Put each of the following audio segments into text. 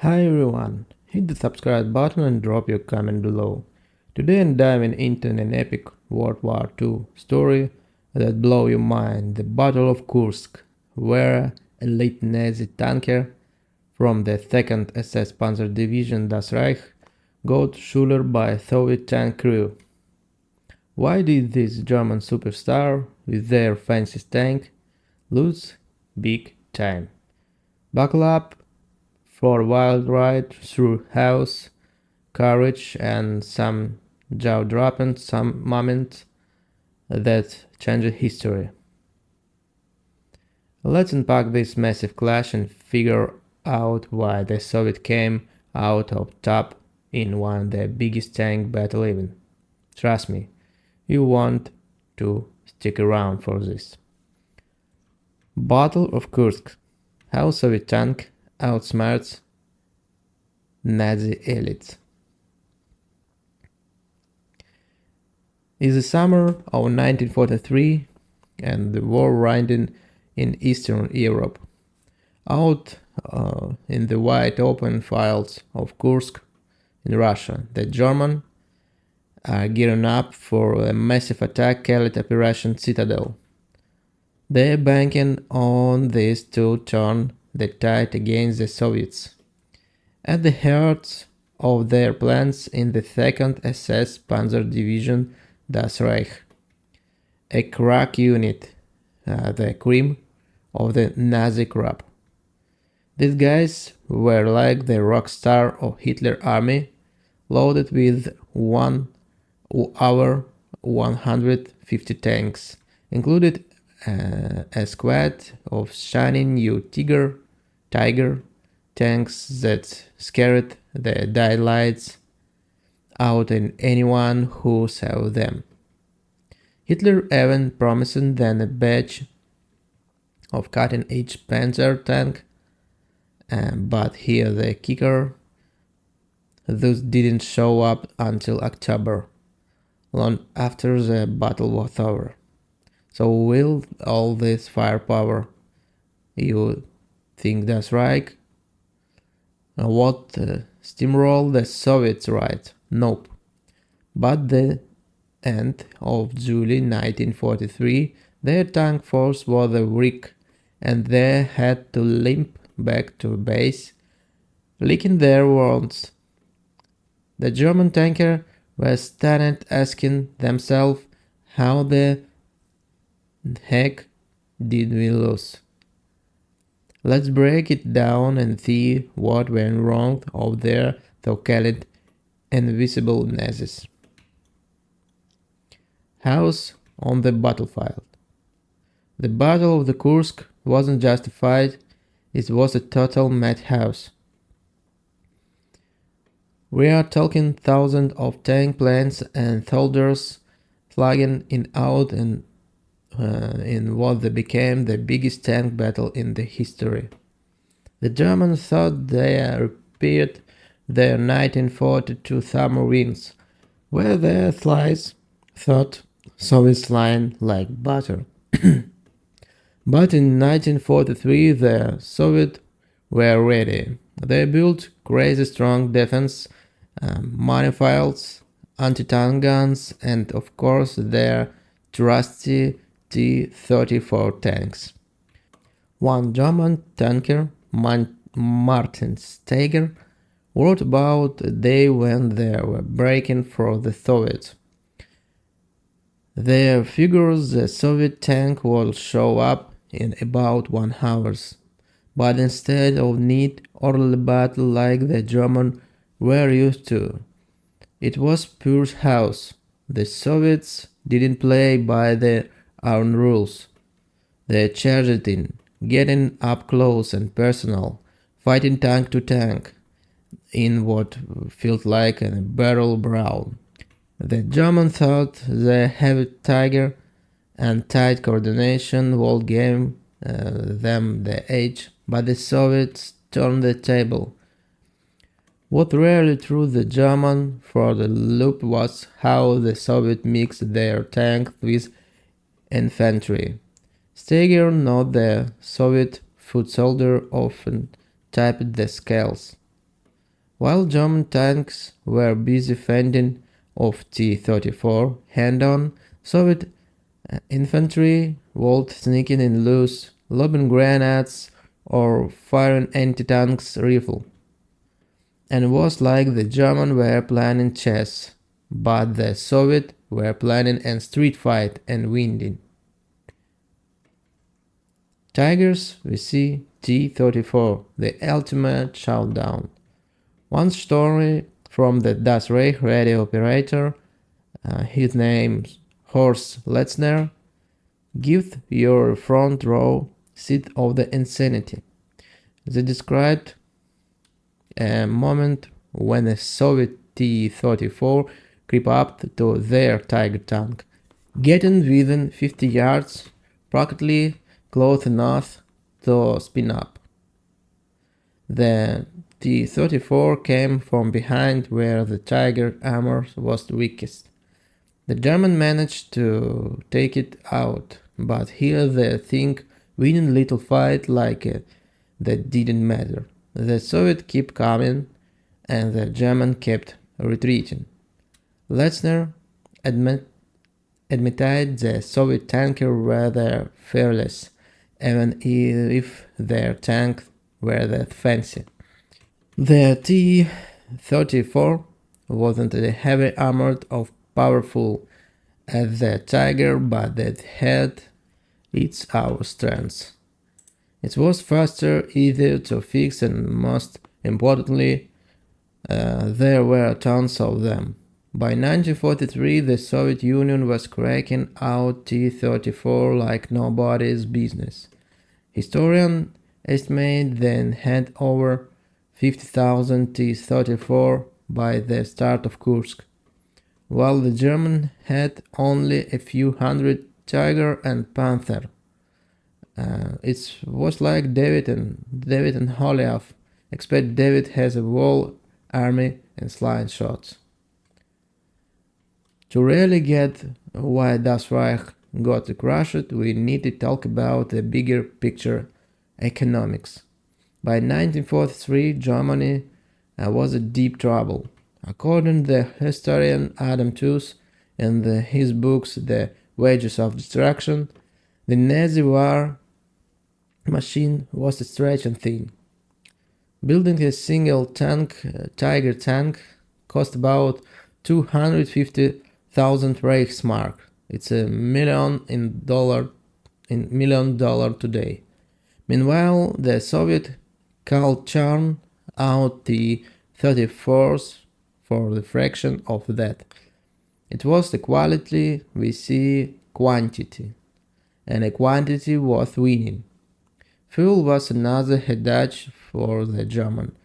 Hi everyone, hit the subscribe button and drop your comment below. Today I'm diving into an epic World War II story that blow your mind, the Battle of Kursk, where elite Nazi tanker from the 2nd SS Panzer Division Das Reich got shullered by a Soviet tank crew. Why did this German superstar, with their fanciest tank, lose big time? Buckle up for a wild ride through chaos, courage, and some jaw-dropping some moments that changed history. Let's unpack this massive clash and figure out why the Soviet came out on top in one of the biggest tank battle even. Trust me, you want to stick around for this. Battle of Kursk. How Soviet tank outsmarts Nazi elites. It's the summer of 1943 and the war raging in Eastern Europe. Out in the wide open fields of Kursk in Russia, the Germans are gearing up for a massive attack called Operation Citadel. They're banking on this to turn the tide against the Soviets. At the heart of their plans in the 2nd SS Panzer Division Das Reich, a crack unit, the cream of the Nazi crop. These guys were like the rock star of Hitler army, loaded with our 150 tanks, included a squad of shining new Tiger tanks that scared the daylights out in anyone who saw them. Hitler even promised them a badge of cutting-edge Panzer tank, but here the kicker: those didn't show up until October, long after the battle was over. So with all this firepower, you think that's right? What steamroll the Soviets, right? Nope. But the end of July 1943, their tank force was weak and they had to limp back to base, licking their wounds. The German tanker was standing asking themselves, how the heck did we lose? Let's break it down and see what went wrong out there, so-called invisible Nazis. House on the battlefield. The Battle of the Kursk wasn't justified, it was a total madhouse. We are talking thousands of tank planes and soldiers flying in out and in what became the biggest tank battle in the history. The Germans thought they repeated their 1942 summer wins, where their allies thought Soviets lying like butter. But in 1943 the Soviets were ready. They built crazy strong defense, minefields, anti-tank guns, and of course their trusty T-34 tanks. One German tanker, Martin Steger, wrote about a day when they were breaking for the Soviets. They figures the Soviet tank will show up in about 1 hour, but instead of neat, orderly battle like the Germans were used to, it was pure chaos. The Soviets didn't play by their own rules. They charged in, getting up close and personal, fighting tank to tank, in what felt like a battle brawl. The Germans thought the heavy Tiger and tight coordination would give them the edge, but the Soviets turned the table. What really threw the German for the loop was how the Soviets mixed their tanks with infantry. Steger noted the Soviet foot soldier often tipped the scales. While German tanks were busy fending off T-34 head-on, Soviet infantry was sneaking in loose, lobbing grenades or firing anti-tanks rifle. And it was like the Germans were planning chess, but the Soviets were planning a street fight and winning. Tigers, we see T-34, the ultimate showdown. One story from the Das Reich radio operator, his name's Horst Letzner, gives your front row seat of the insanity. They described a moment when a Soviet T-34 crept up to their Tiger tank, getting within 50 yards, practically close enough to spin up. The T-34 came from behind where the Tiger armor was weakest. The German managed to take it out, but here they think winning little fight like that didn't matter. The Soviet kept coming and the German kept retreating. Letzner admitted the Soviet tankers were there fearless, even if their tanks were that fancy. The T-34 wasn't heavy armored or powerful as the Tiger, but it had its our strengths. It was faster, easier to fix, and most importantly, there were tons of them. By 1943, the Soviet Union was cracking out T-34 like nobody's business. Historians estimate they had over 50,000 T-34 by the start of Kursk, while the Germans had only a few hundred Tiger and Panther. It was like David and Goliath, except David has a whole army and flying shots. To really get why Das Reich got crushed, we need to talk about the bigger picture, economics. By 1943, Germany was in deep trouble. According to the historian Adam Tooze in his books The Wages of Destruction, the Nazi war machine was a stretching thing. Building a single Tiger tank cost about 250,000 Reichsmark. It's $1 million today. Meanwhile, the Soviet could churn out the 34s for the fraction of that. It was the quality we see quantity, and a quantity worth winning. Fuel was another headache for the German.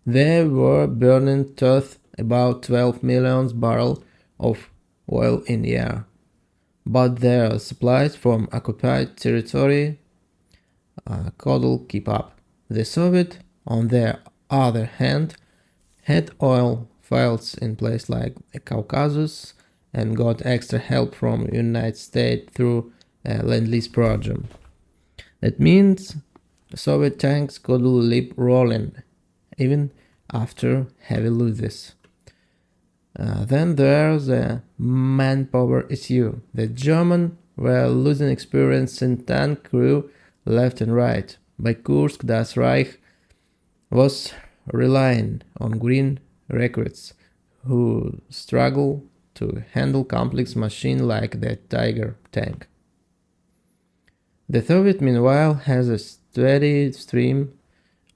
They were burning about 12 million barrels of oil in a year, but their supplies from occupied territory couldn't keep up. The Soviets, on the other hand, had oil fields in places like the Caucasus and got extra help from the United States through a Lend-Lease program. That means Soviet tanks could keep rolling even after heavy losses. Then there's the manpower issue. The Germans were losing experience in tank crew left and right. By Kursk, Das Reich was relying on green recruits who struggle to handle complex machines like the Tiger tank. The Soviet, meanwhile, has a steady stream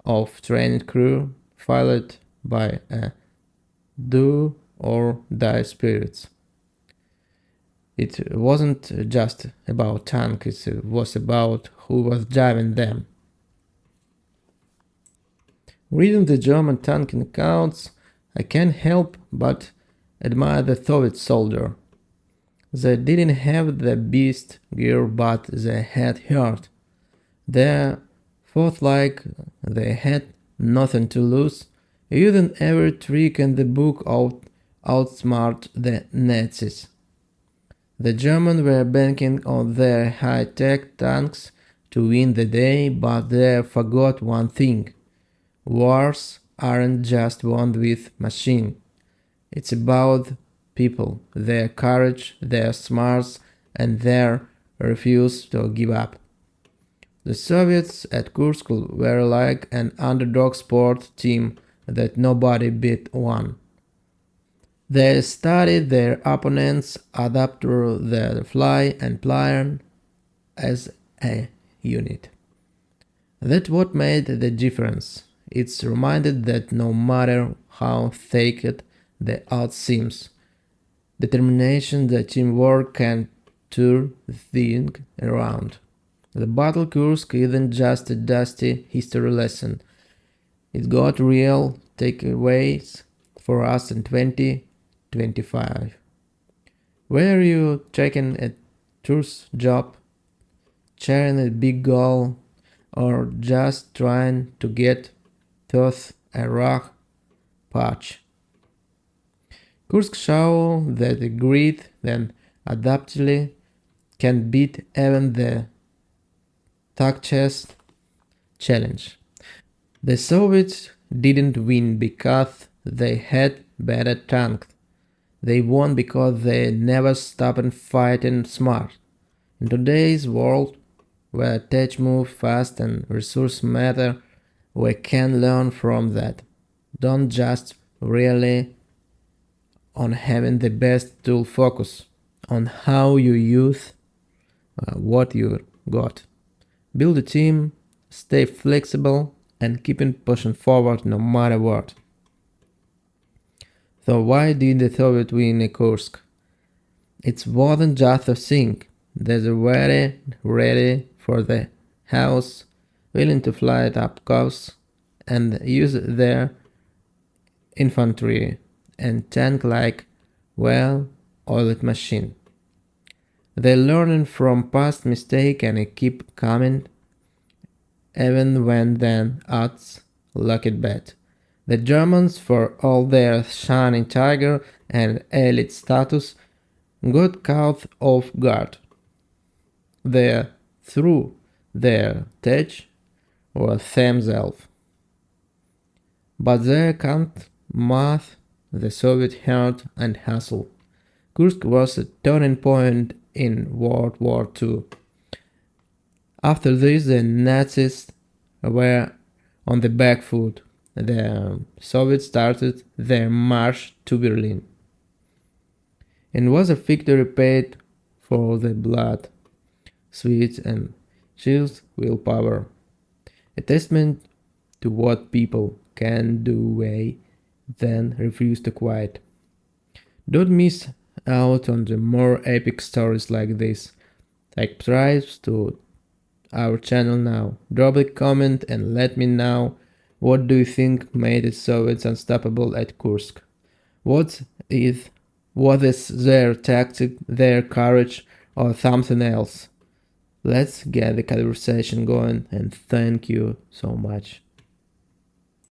of trained crew followed by a do or die spirits. It wasn't just about tanks, it was about who was driving them. Reading the German tanking accounts, I can't help but admire the Soviet soldier. They didn't have the best gear, but they had heart. They fought like they had nothing to lose, using every trick in the book outsmart the Nazis. The Germans were banking on their high-tech tanks to win the day, but they forgot one thing. Wars aren't just won with machine. It's about people, their courage, their smarts, and their refuse to give up. The Soviets at Kursk were like an underdog sport team that nobody beat won. They studied their opponents, adapted their fly and plan as a unit. That's what made the difference. It's reminded that no matter how thick the odds seems, determination, the teamwork can turn things around. The Battle Kursk isn't just a dusty history lesson. It got real takeaways for us in 2025. Were you taking a tour's job, sharing a big goal, or just trying to get through a rough patch? Kursk showed that the grit and adaptability can beat even the toughest challenge. The Soviets didn't win because they had better tanks. They won because they never stopped fighting smart. In today's world, where tech moves fast and resources matter, we can learn from that. Don't just rely on having the best tool, focus on how you use what you got. Build a team, stay flexible, and keep pushing forward no matter what. So why did the Soviets win a Kursk? It wasn't just a thing. They were ready for the house, willing to fly it up coast and use their infantry and tank like well-oiled machine. They learned from past mistakes and keep coming even when the odds looked bad. The Germans, for all their shining tiger and elite status, got caught off guard. They threw their tech or themselves. But they can't match the Soviet heart and hustle. Kursk was a turning point in World War II. After this, the Nazis were on the back foot. The Soviets started their march to Berlin. It was a victory paid for the blood, sweat, and sheer willpower. A testament to what people can do way then refuse to quit. Don't miss out on the more epic stories like this. Subscribe to our channel now. Drop a comment and let me know what do you think made the Soviets unstoppable at Kursk. What is their tactic, their courage, or something else? Let's get the conversation going, and thank you so much.